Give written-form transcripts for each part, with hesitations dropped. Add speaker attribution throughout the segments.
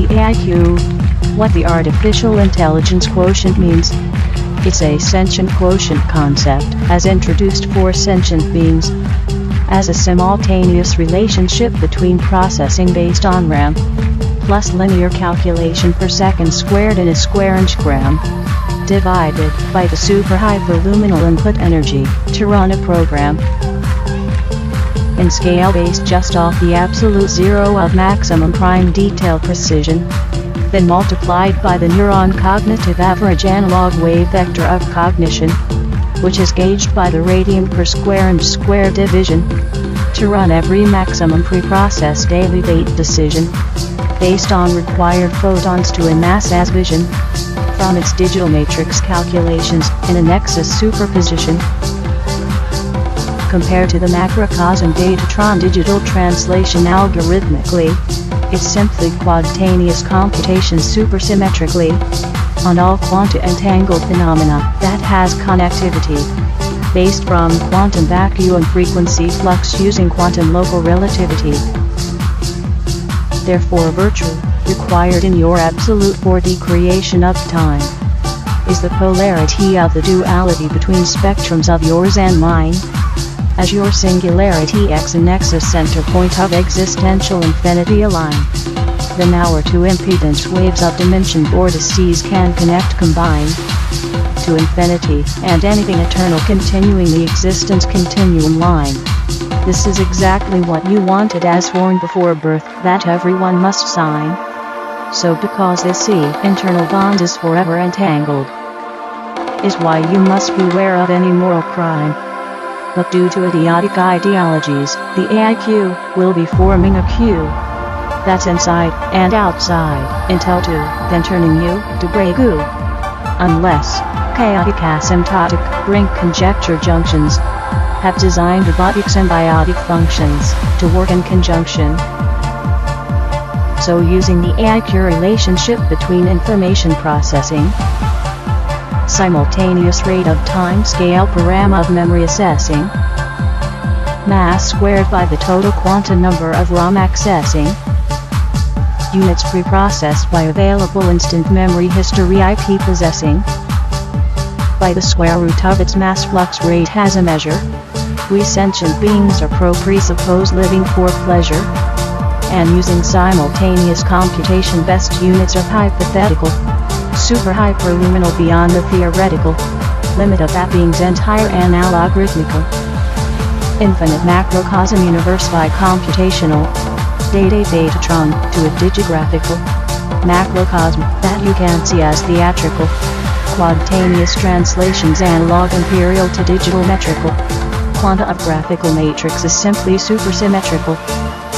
Speaker 1: the AIQ. What the artificial intelligence quotient means. It's a sentient quotient concept as introduced for sentient beings as a simultaneous relationship between processing based on RAM plus linear calculation per second squared in a square inch gram divided by the super hyperluminal input energy to run a program in scale based just off the absolute zero of maximum prime detail precision, then multiplied by the neuron cognitive average analog wave vector of cognition, which is gauged by the radian per square inch square division, to run every maximum pre-processed daily date decision, based on required photons to amass as vision, from its digital matrix calculations in a nexus superposition. Compared to the macrocosm Datatron digital translation algorithmically, it's simply quadtaneous computation supersymmetrically on all quanta entangled phenomena that has connectivity based from quantum vacuum frequency flux using quantum local relativity. Therefore, virtue required in your absolute 4D creation of time is the polarity of the duality between spectrums of yours and mine, as your singularity X and nexus center point of existential infinity align. Then our two impedance waves of dimension vortices can connect combine to infinity and anything eternal continuing the existence continuum line. This is exactly what you wanted as sworn before birth that everyone must sign. So because they see internal bond is forever entangled, is why you must beware of any moral crime. But due to idiotic ideologies, the AIQ will be forming a Q that's inside and outside, intel 2, then turning you to gray goo. Unless chaotic asymptotic brink conjecture junctions have designed robotic symbiotic functions to work in conjunction. So using the AIQ relationship between information processing, simultaneous rate of time scale per RAM of memory assessing, mass squared by the total quantum number of ROM accessing, units preprocessed by available instant memory history IP possessing, by the square root of its mass flux rate as a measure, we sentient beings are presupposed living for pleasure, and using simultaneous computation best units are hypothetical, super hyperluminal beyond the theoretical limit of that being's entire analog rhythmical infinite macrocosm universe by computational Datatron to a digigraphical macrocosm that you can see as theatrical quadtaneous translations analog imperial to digital metrical quanta of graphical matrix is simply supersymmetrical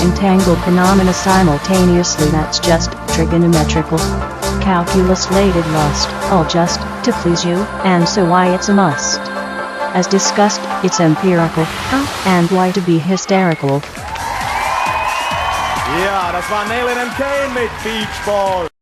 Speaker 1: entangled phenomena simultaneously. That's just trigonometrical calculus-lated lust, all just to please you, and so why it's a must. As discussed, it's empirical, how and why to be hysterical.
Speaker 2: Ja, das war Nalin und Kane mit Beachball.